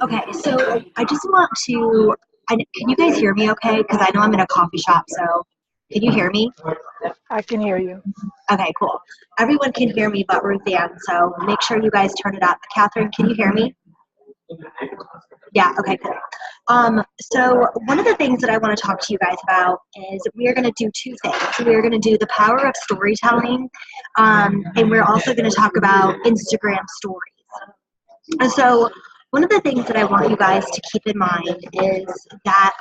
Okay, so I just want to. Can you guys hear me okay? Because I know I'm in a coffee shop, so can you hear me? I can hear you. Okay, cool. Everyone can hear me but Ruth Ann, so make sure you guys turn it up. Catherine, can you hear me? Yeah, okay, cool. So one of the things that I want to talk to you guys about is we are going to do two things. We are going to do the power of storytelling, and we're also going to talk about Instagram stories. And so one of the things that I want you guys to keep in mind is that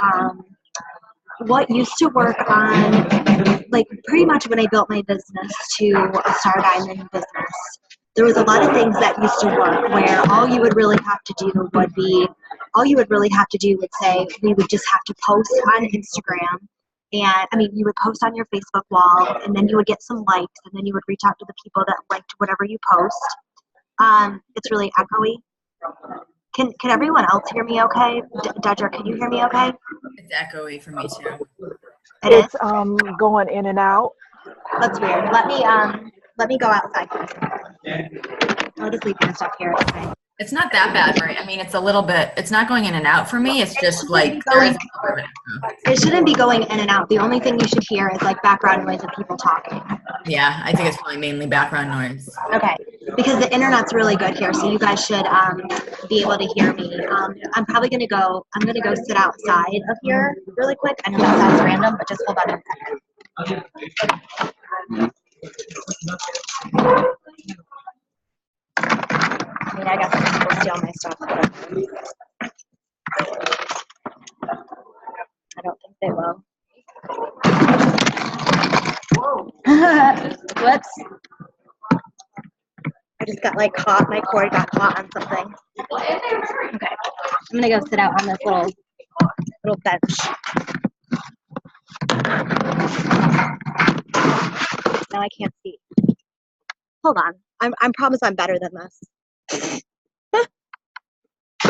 what used to work on, like pretty much when I built my business to a Star Diamond business, there was a lot of things that used to work where all you would really have to do would say, we would just have to post on Instagram. And I mean, you would post on your Facebook wall, and then you would get some likes, and then you would reach out to the people that liked whatever you post. It's really echoey. Can everyone else hear me okay? Dodger, can you hear me okay? It's echoey for me too. It's going in and out. That's weird. Let me go outside. I'll just leave your stuff here. Okay. It's not that bad, right? I mean, it's a little bit, it's not going in and out for me. It's just like, It shouldn't be going in and out. The only thing you should hear is like background noise of people talking. Yeah, I think it's probably mainly background noise. Okay, because the internet's really good here, so you guys should be able to hear me. I'm gonna go sit outside of here really quick. I know that sounds random, but just hold on a second. I mean, I guess people steal my stuff. I don't think they will. Whoops. I just got like caught, my cord got caught on something. Okay, I'm gonna go sit out on this little bench. Now I can't see. Hold on, I promise I'm better than this.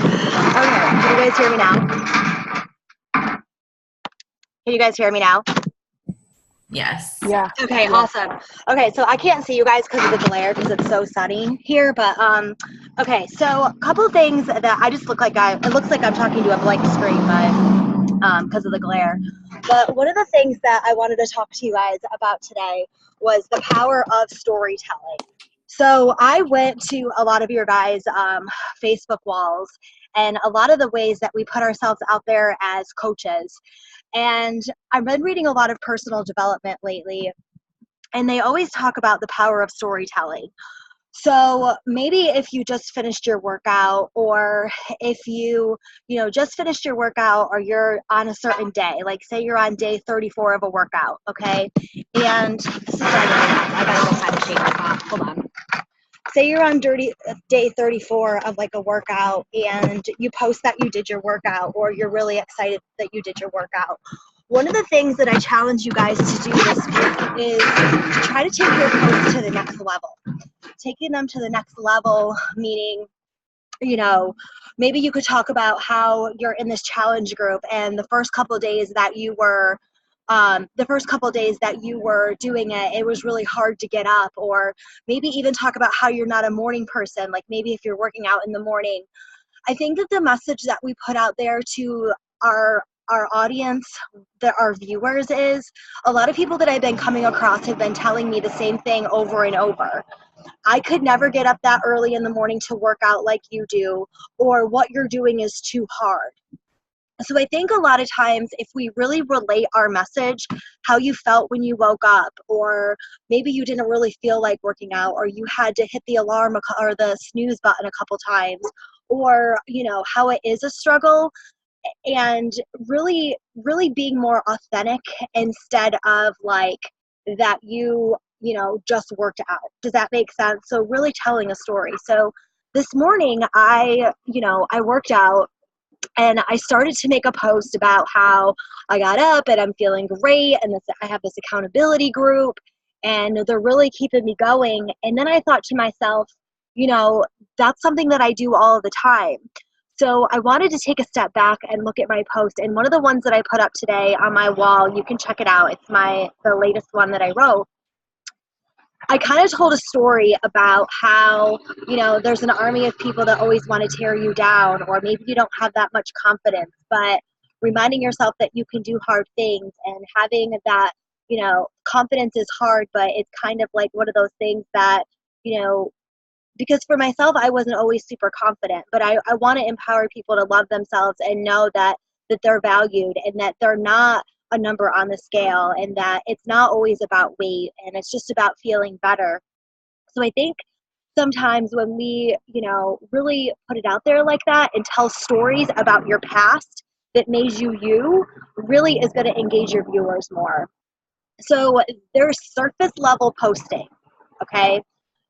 Okay, can you guys hear me now? Can you guys hear me now? Yes. Yeah. Okay, awesome. Okay, so I can't see you guys because of the glare because it's so sunny here, but okay, so a couple things that I just look like it looks like I'm talking to a blank screen, but because of the glare. But one of the things that I wanted to talk to you guys about today was the power of storytelling. So I went to a lot of your guys' Facebook walls and a lot of the ways that we put ourselves out there as coaches. And I've been reading a lot of personal development lately, and they always talk about the power of storytelling. So maybe if you just finished your workout, or if you just finished your workout, or you're on a certain day, like say you're on day 34 of a workout, okay? And this is I gotta go find a shake my pot. Hold on. Say you're on day 34 of like a workout, and you post that you did your workout, or you're really excited that you did your workout. One of the things that I challenge you guys to do this week is to try to take your posts to the next level. Taking them to the next level, meaning, maybe you could talk about how you're in this challenge group, and the first couple of days that you were doing it, it was really hard to get up. Or maybe even talk about how you're not a morning person, like maybe if you're working out in the morning. I think that the message that we put out there to our audience, that our viewers, is a lot of people that I've been coming across have been telling me the same thing over and over. I could never get up that early in the morning to work out like you do, or what you're doing is too hard. So I think a lot of times if we really relate our message, how you felt when you woke up, or maybe you didn't really feel like working out, or you had to hit the alarm or the snooze button a couple times, or how it is a struggle, and really being more authentic instead of like that you just worked out. Does that make sense? So really telling a story. So this morning I worked out, and I started to make a post about how I got up and I'm feeling great, and I have this accountability group, and they're really keeping me going. And then I thought to myself, that's something that I do all the time. So I wanted to take a step back and look at my post. And one of the ones that I put up today on my wall, you can check it out. It's the latest one that I wrote. I kind of told a story about how, you know, there's an army of people that always want to tear you down, or maybe you don't have that much confidence, but reminding yourself that you can do hard things and having that, you know, confidence is hard, but it's kind of like one of those things that, you know, because for myself, I wasn't always super confident, but I want to empower people to love themselves and know that they're valued and that they're not a number on the scale and that it's not always about weight and it's just about feeling better. So I think sometimes when we, you know, really put it out there like that and tell stories about your past that made you you, really is going to engage your viewers more. So there's surface level posting, okay?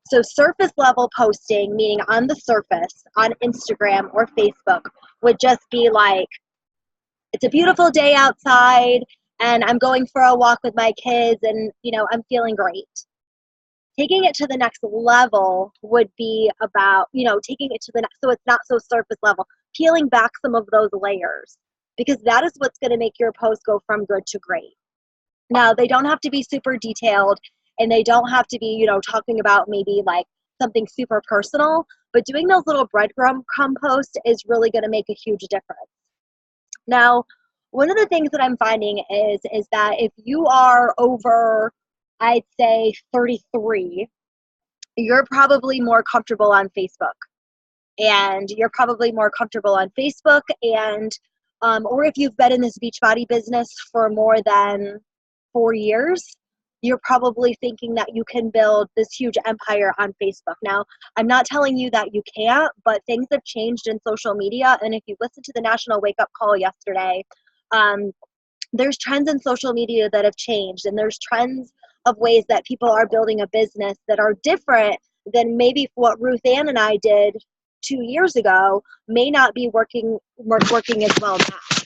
So surface level posting, meaning on the surface, on Instagram or Facebook, would just be like, it's a beautiful day outside and I'm going for a walk with my kids and, you know, I'm feeling great. Taking it to the next level would be about, you know, taking it to the next, so it's not so surface level, peeling back some of those layers, because that is what's going to make your post go from good to great. Now, they don't have to be super detailed and they don't have to be, you know, talking about maybe like something super personal, but doing those little breadcrumb posts is really going to make a huge difference. Now, one of the things that I'm finding is that if you are over, I'd say 33, you're probably more comfortable on Facebook. And you're probably more comfortable on Facebook and, or if you've been in this Beachbody business for more than 4 years, you're probably thinking that you can build this huge empire on Facebook. Now, I'm not telling you that you can't, but things have changed in social media. And if you listened to the National Wake Up Call yesterday, there's trends in social media that have changed, and there's trends of ways that people are building a business that are different than maybe what Ruth Ann and I did 2 years ago may not be working as well now.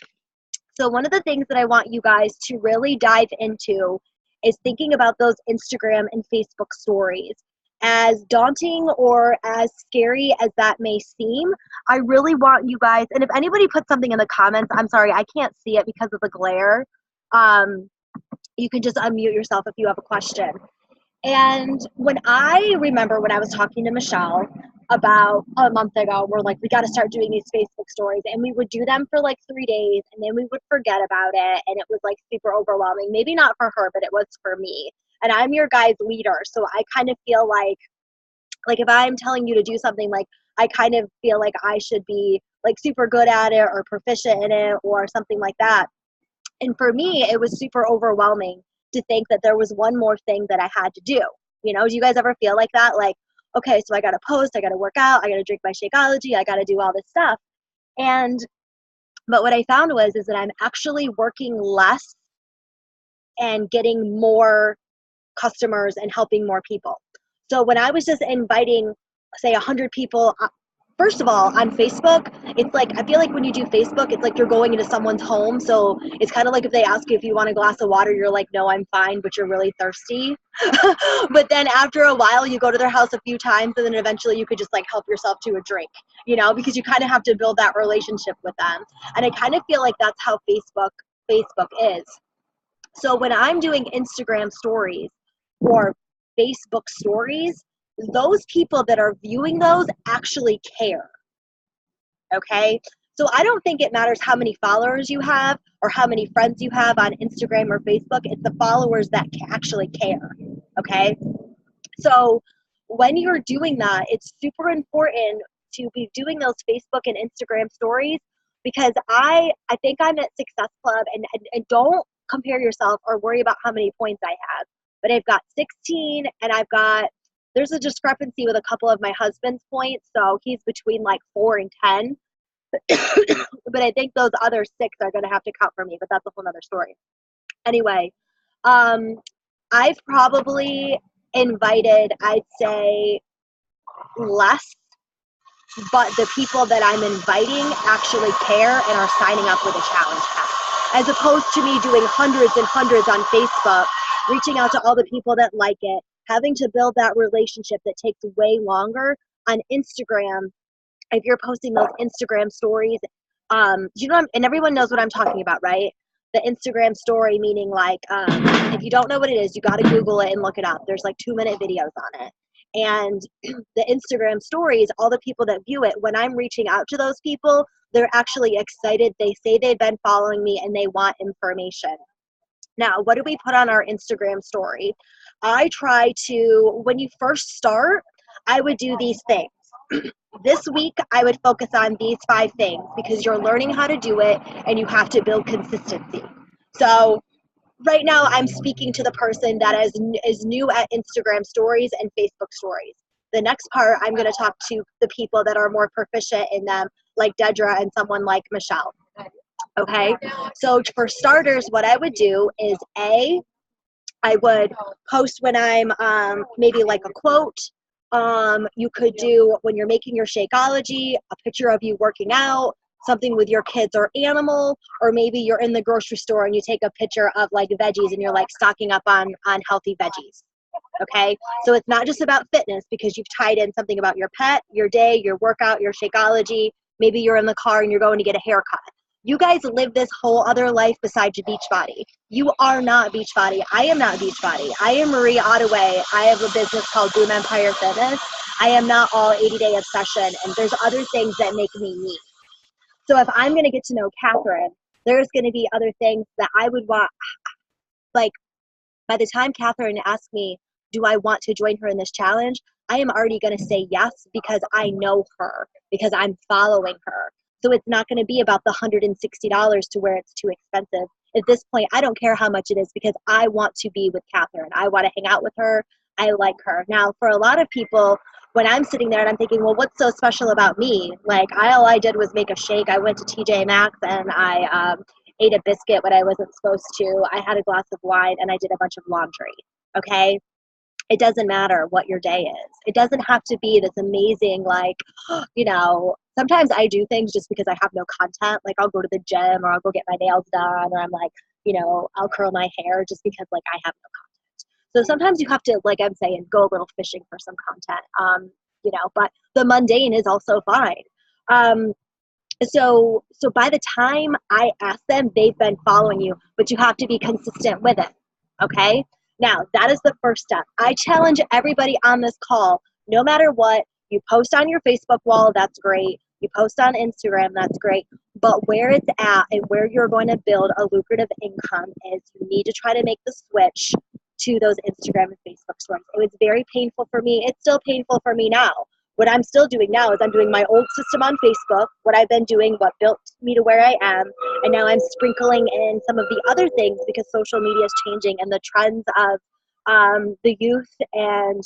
So one of the things that I want you guys to really dive into is thinking about those Instagram and Facebook stories. As daunting or as scary as that may seem, I really want you guys, and if anybody puts something in the comments, I'm sorry, I can't see it because of the glare. You can just unmute yourself if you have a question. And when I remember when I was talking to Michelle about a month ago, we're like, we got to start doing these Facebook stories. And we would do them for like 3 days and then we would forget about it. And it was like super overwhelming. Maybe not for her, but it was for me. And I'm your guys' leader. So I kind of feel like if I'm telling you to do something, like I kind of feel like I should be like super good at it or proficient in it or something like that. And for me, it was super overwhelming to think that there was one more thing that I had to do. You know, do you guys ever feel like that? Like, okay, so I got to post, I got to work out, I got to drink my Shakeology, I got to do all this stuff. But what I found is that I'm actually working less and getting more customers and helping more people. So when I was just inviting, say, 100 people, first of all, on Facebook, it's like, I feel like when you do Facebook, it's like you're going into someone's home. So it's kind of like if they ask you if you want a glass of water, you're like, no, I'm fine, but you're really thirsty. But then after a while, you go to their house a few times and then eventually you could just like help yourself to a drink, you know, because you kind of have to build that relationship with them. And I kind of feel like that's how Facebook is. So when I'm doing Instagram stories or Facebook stories, those people that are viewing those actually care, okay? So I don't think it matters how many followers you have or how many friends you have on Instagram or Facebook. It's the followers that actually care, okay? So when you're doing that, it's super important to be doing those Facebook and Instagram stories, because I think I'm at Success Club, and don't compare yourself or worry about how many points I have, but I've got 16 and there's a discrepancy with a couple of my husband's points, so he's between like 4 and 10. But I think those other 6 are going to have to count for me, but that's a whole nother story. Anyway, I've probably invited, I'd say, less, but the people that I'm inviting actually care and are signing up with a challenge pack, as opposed to me doing hundreds and hundreds on Facebook, reaching out to all the people that like it, having to build that relationship that takes way longer. On Instagram, if you're posting those Instagram stories, you know, and everyone knows what I'm talking about, right? the Instagram story, meaning like, if you don't know what it is, you got to Google it and look it up. There's like 2-minute videos on it. And the Instagram stories, all the people that view it, when I'm reaching out to those people, they're actually excited. They say they've been following me and they want information. Now, what do we put on our Instagram story? I try to, when you first start, I would do these things. This week, I would focus on these 5 things because you're learning how to do it and you have to build consistency. So right now, I'm speaking to the person that is new at Instagram stories and Facebook stories. The next part, I'm going to talk to the people that are more proficient in them, like Dedra and someone like Michelle. Okay, so for starters, what I would do is I would post when I'm maybe like a quote. You could do when you're making your Shakeology, a picture of you working out, something with your kids or animal, or maybe you're in the grocery store and you take a picture of like veggies and you're like stocking up on healthy veggies. Okay, so it's not just about fitness because you've tied in something about your pet, your day, your workout, your Shakeology. Maybe you're in the car and you're going to get a haircut. You guys live this whole other life besides your Beachbody. You are not Beachbody. I am not Beachbody. I am Marie Ottaway. I have a business called Boom Empire Fitness. I am not all 80-day obsession, and there's other things that make me me. So if I'm going to get to know Catherine, there's going to be other things that I would want. Like, by the time Catherine asks me, do I want to join her in this challenge, I am already going to say yes because I know her, because I'm following her. So it's not going to be about the $160 to where it's too expensive. At this point, I don't care how much it is because I want to be with Catherine. I want to hang out with her. I like her. Now, for a lot of people, when I'm sitting there and I'm thinking, well, what's so special about me? Like, all I did was make a shake. I went to TJ Maxx and I ate a biscuit when I wasn't supposed to. I had a glass of wine and I did a bunch of laundry. Okay? It doesn't matter what your day is. It doesn't have to be this amazing, like, you know, sometimes I do things just because I have no content. Like I'll go to the gym or I'll go get my nails done or I'm like, you know, I'll curl my hair just because like I have no content. So sometimes you have to, like I'm saying, go a little fishing for some content, you know, but the mundane is also fine. So by the time I ask them, they've been following you, but you have to be consistent with it. Okay. Now, that is the first step. I challenge everybody on this call, no matter what, you post on your Facebook wall, that's great. You post on Instagram, that's great. But where it's at and where you're going to build a lucrative income is you need to try to make the switch to those Instagram and Facebook stories. It was very painful for me. It's still painful for me now. What I'm still doing now is I'm doing my old system on Facebook, what I've been doing, what built me to where I am, and now I'm sprinkling in some of the other things because social media is changing and the trends of the youth and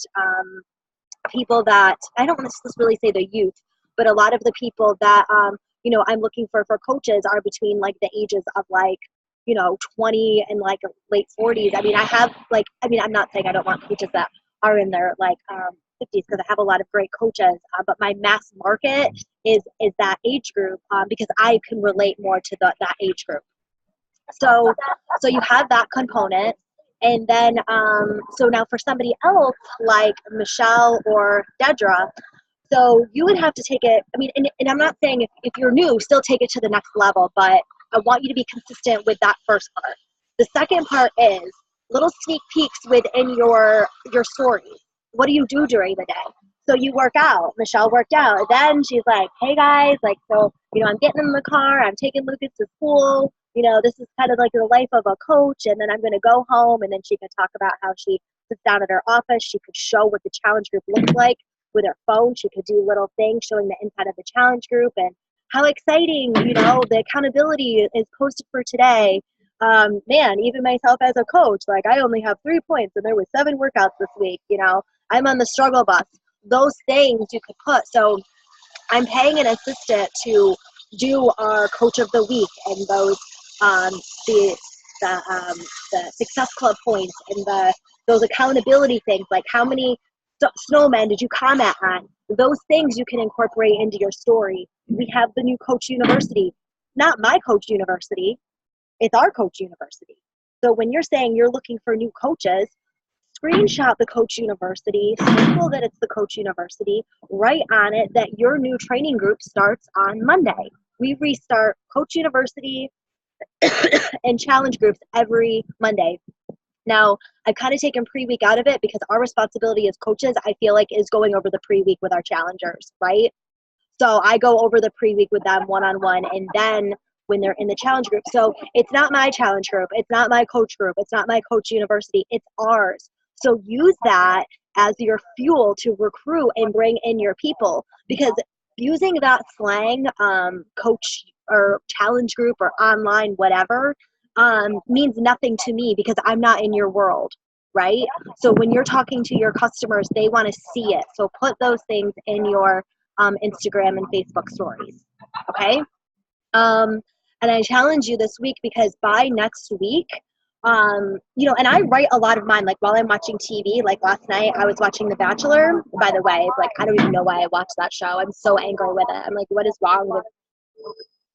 people that, I don't want to really say the youth, but a lot of the people that, you know, I'm looking for coaches are between like the ages of like, you know, 20 and like late 40s. I mean, I'm not saying I don't want coaches that are in their like 50s because I have a lot of great coaches, but my mass market is that age group because I can relate more to that age group. So you have that component. And then, so now for somebody else like Michelle or Dedra, so you would have to take it, I mean, and I'm not saying if you're new, still take it to the next level, but I want you to be consistent with that first part. The second part is little sneak peeks within your stories. What do you do during the day? So you work out. Michelle worked out. And then she's like, hey guys, like, so, you know, I'm getting in the car. I'm taking Lucas to school. You know, this is kind of like the life of a coach. And then I'm going to go home. And then she could talk about how she sits down at her office. She could show what the challenge group looks like with her phone. She could do little things showing the inside of the challenge group and how exciting, you know, the accountability is posted for today. Man, even myself as a coach, like I only have 3 points and there was 7 workouts this week, you know, I'm on the struggle bus. Those things you could put. So I'm paying an assistant to do our coach of the week and those, the success club points and those accountability things, like how many snowmen did you comment on? Those things you can incorporate into your story. We have the new Coach University, not my Coach University. It's our Coach University. So when you're saying you're looking for new coaches, screenshot the Coach University, circle that it's the Coach University, write on it that your new training group starts on Monday. We restart Coach University in challenge groups every Monday. Now, I've kind of taken pre-week out of it because our responsibility as coaches, I feel like, is going over the pre-week with our challengers, right? So I go over the pre-week with them one-on-one, and then when they're in the challenge group. So it's not my challenge group. It's not my coach group. It's not my coach university. It's ours. So use that as your fuel to recruit and bring in your people, because using that slang, coach or challenge group or online, whatever, means nothing to me because I'm not in your world, right? So when you're talking to your customers, they want to see it. So put those things in your Instagram and Facebook stories, okay? And I challenge you this week because by next week, you know, and I write a lot of mine, like while I'm watching TV, like last night I was watching The Bachelor. By the way, like, I don't even know why I watched that show. I'm so angry with it. I'm like, what is wrong with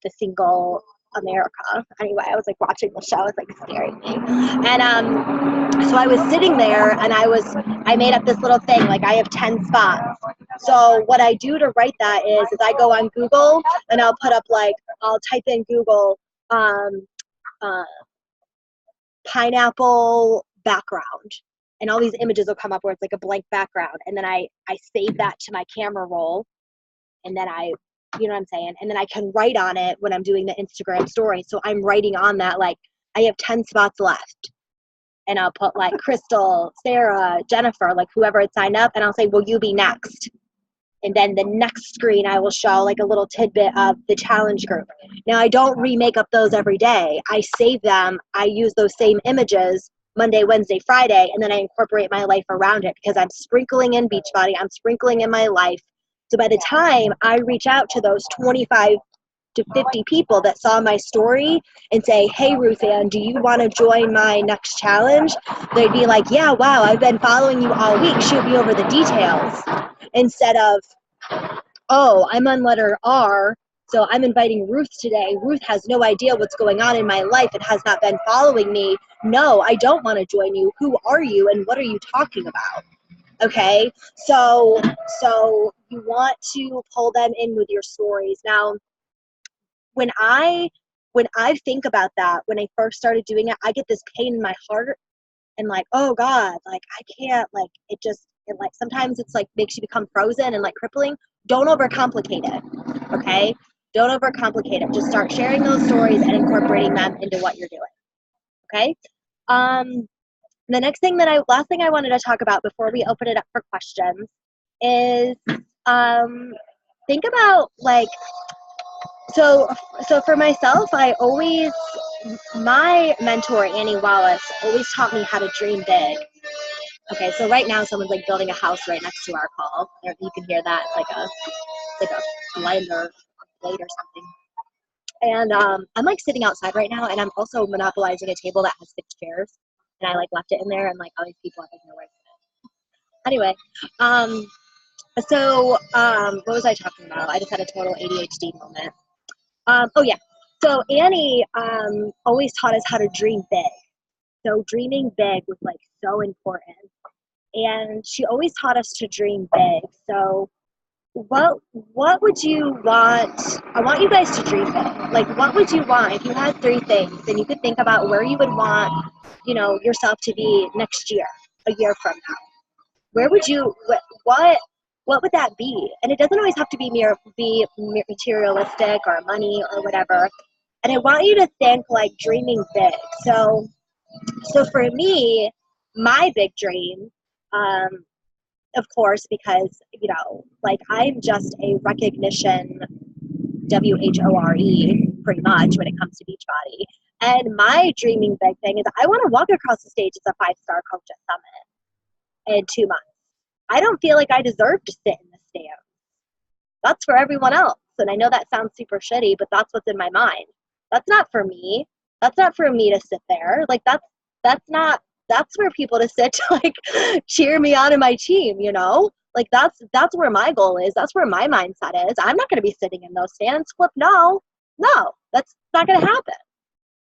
the single America? Anyway, I was like watching the show. It's like scaring me. And so I was sitting there and I made up this little thing, like I have 10 spots. So what I do to write that is I go on Google and I'll put up, like, I'll type in Google pineapple background, and all these images will come up where it's like a blank background, and then I save that to my camera roll, and then you know what I'm saying, and then I can write on it when I'm doing the Instagram story. So I'm writing on that, like, I have 10 spots left, and I'll put like Crystal, Sarah, Jennifer, like whoever had signed up, and I'll say, will you be next? And then the next screen I will show like a little tidbit of the challenge group. Now, I don't remake up those every day. I save them. I use those same images Monday, Wednesday, Friday, and then I incorporate my life around it because I'm sprinkling in Beachbody. I'm sprinkling in my life. So by the time I reach out to those 25 to 50 people that saw my story and say, hey, Ruth Ann, do you want to join my next challenge? They'd be like, yeah, wow, I've been following you all week. Shoot me over the details. Instead of, oh, I'm on letter R, so I'm inviting Ruth today. Ruth has no idea what's going on in my life and has not been following me. No, I don't want to join you. Who are you and what are you talking about? Okay, so you want to pull them in with your stories. Now, when I think about that, when I first started doing it, I get this pain in my heart and like, oh God, like I can't, like it like sometimes it's like makes you become frozen and like crippling. Don't overcomplicate it, okay? Don't overcomplicate it. Just start sharing those stories and incorporating them into what you're doing, okay? The last thing I wanted to talk about before we open it up for questions is think about like, so for myself, my mentor, Annie Wallace, always taught me how to dream big. Okay, so right now someone's like building a house right next to our call. You can hear that. It's like a blade or something. And I'm like sitting outside right now, and I'm also monopolizing a table that has 6 chairs, and I like left it in there, and like all these people have no right to it. Anyway, what was I talking about? I just had a total ADHD moment. Oh yeah. So Annie always taught us how to dream big. So dreaming big was like so important. And she always taught us to dream big. So what would you want? I want you guys to dream big. Like, what would you want if you had 3 things and you could think about where you would want, you know, yourself to be next year, a year from now? Where would you, what would that be? And it doesn't always have to be materialistic or money or whatever. And I want you to think like dreaming big. So for me, my big dream, of course, because, you know, like I'm just a recognition, WHORE, pretty much when it comes to Beachbody. And my dreaming big thing is I want to walk across the stage as a 5-star coach at Summit in 2 months. I don't feel like I deserve to sit in the stands. That's for everyone else. And I know that sounds super shitty, but that's what's in my mind. That's not for me. That's not for me to sit there. Like that's for people to sit to like cheer me on in my team, you know? Like that's where my goal is. That's where my mindset is. I'm not going to be sitting in those stands. Flip, no, that's not going to happen.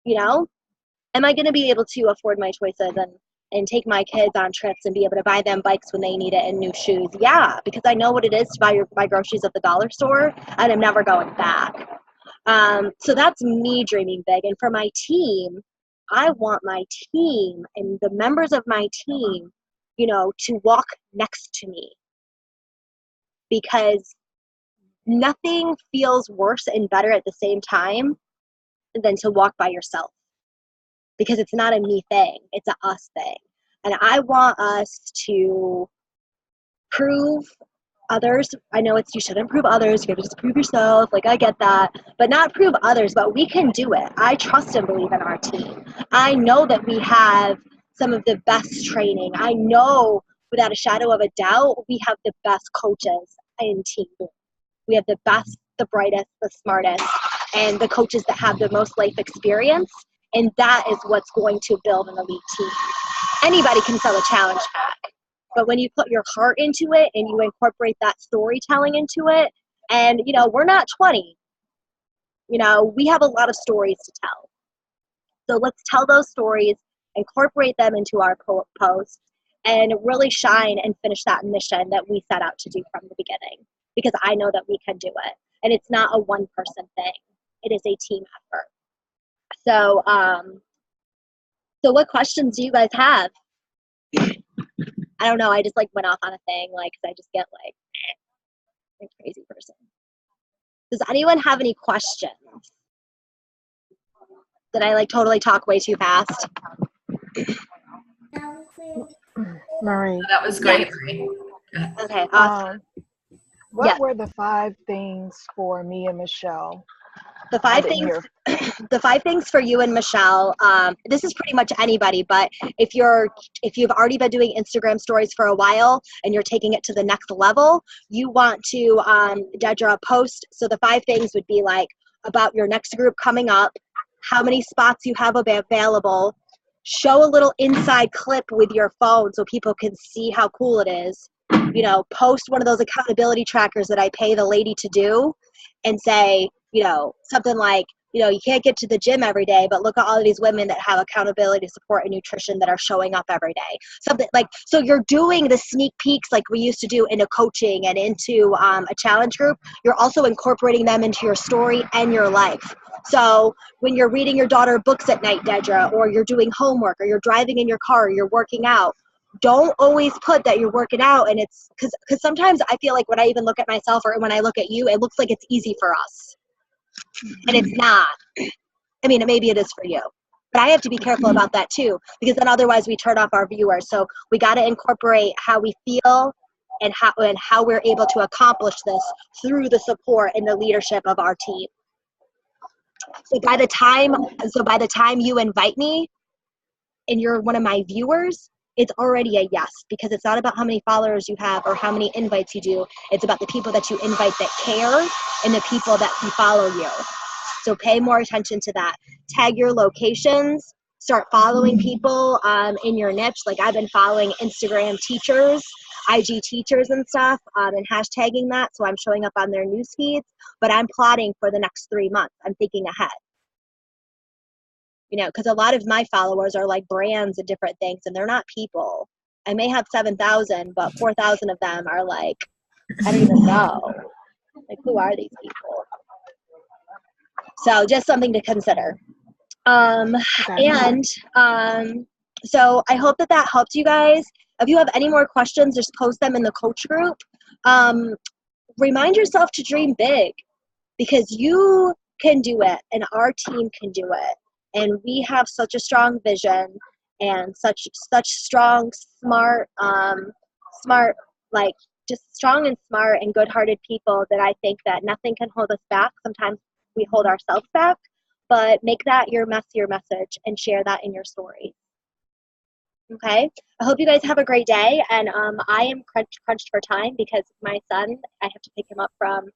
You know? Am I going to be able to afford my choices and take my kids on trips and be able to buy them bikes when they need it and new shoes? Yeah, because I know what it is to buy my groceries at the dollar store, and I'm never going back. So that's me dreaming big. And for my team, I want my team and the members of my team, you know, to walk next to me, because nothing feels worse and better at the same time than to walk by yourself, because it's not a me thing, it's a us thing. And I want us to prove others. I know you shouldn't prove others, you have to just prove yourself, like I get that, but not prove others, but we can do it. I trust and believe in our team. I know that we have some of the best training. I know without a shadow of a doubt we have the best coaches in Team Bloom. We have the best, the brightest, the smartest, and the coaches that have the most life experience, and that is what's going to build an elite team. Anybody can sell a challenge pack, but when you put your heart into it and you incorporate that storytelling into it, and you know, we're not 20, you know, we have a lot of stories to tell. So let's tell those stories, incorporate them into our posts, and really shine and finish that mission that we set out to do from the beginning, because I know that we can do it. And it's not a one person thing. It is a team effort. So, so what questions do you guys have? I don't know. I just like went off on a thing, like, 'cause I just get like a crazy person. Does anyone have any questions? Did I like totally talk way too fast? Marie, That was great, Marie. Okay, awesome. what were the 5 things for me and Michelle? The 5 things, the 5 things for you and Michelle. This is pretty much anybody, but if you've already been doing Instagram stories for a while and you're taking it to the next level, you want to, Dedra, post. So the 5 things would be like about your next group coming up, how many spots you have available, show a little inside clip with your phone so people can see how cool it is. You know, post one of those accountability trackers that I pay the lady to do, and say, you know, something like, you know, you can't get to the gym every day, but look at all of these women that have accountability, support, and nutrition that are showing up every day. Something like, so you're doing the sneak peeks like we used to do into coaching and into a challenge group. You're also incorporating them into your story and your life. So when you're reading your daughter books at night, Dedra, or you're doing homework, or you're driving in your car, or you're working out, don't always put that you're working out. And it's because sometimes I feel like when I even look at myself or when I look at you, it looks like it's easy for us. And it's not. I mean, maybe it is for you. But I have to be careful about that too, because then otherwise we turn off our viewers. So we got to incorporate how we feel and how we're able to accomplish this through the support and the leadership of our team. So by the time you invite me and you're one of my viewers, it's already a yes, because it's not about how many followers you have or how many invites you do. It's about the people that you invite that care and the people that can follow you. So pay more attention to that. Tag your locations. Start following people in your niche. Like I've been following Instagram teachers, IG teachers and stuff, and hashtagging that. So I'm showing up on their news feeds, but I'm plotting for the next 3 months. I'm thinking ahead. You know, because a lot of my followers are like brands and different things, and they're not people. I may have 7,000, but 4,000 of them are like, I don't even know. Like, who are these people? So just something to consider. So I hope that helped you guys. If you have any more questions, just post them in the coach group. Remind yourself to dream big, because you can do it and our team can do it. And we have such a strong vision and such strong, smart, like just strong and smart and good-hearted people that I think that nothing can hold us back. Sometimes we hold ourselves back, but make that your message and share that in your story. Okay, I hope you guys have a great day. And I am crunched for time because my son, I have to pick him up from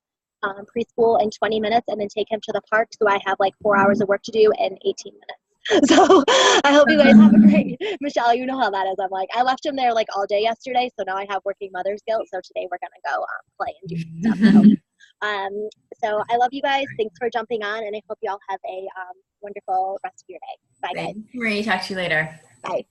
preschool in 20 minutes and then take him to the park. So I have like 4 hours of work to do in 18 minutes. So I hope you guys have a great, Michelle, you know how that is. I'm like, I left him there like all day yesterday. So now I have working mother's guilt. So today we're going to go play and do stuff. So I love you guys. Thanks for jumping on. And I hope you all have a wonderful rest of your day. Bye, guys. Thanks, Marie. Talk to you later. Bye.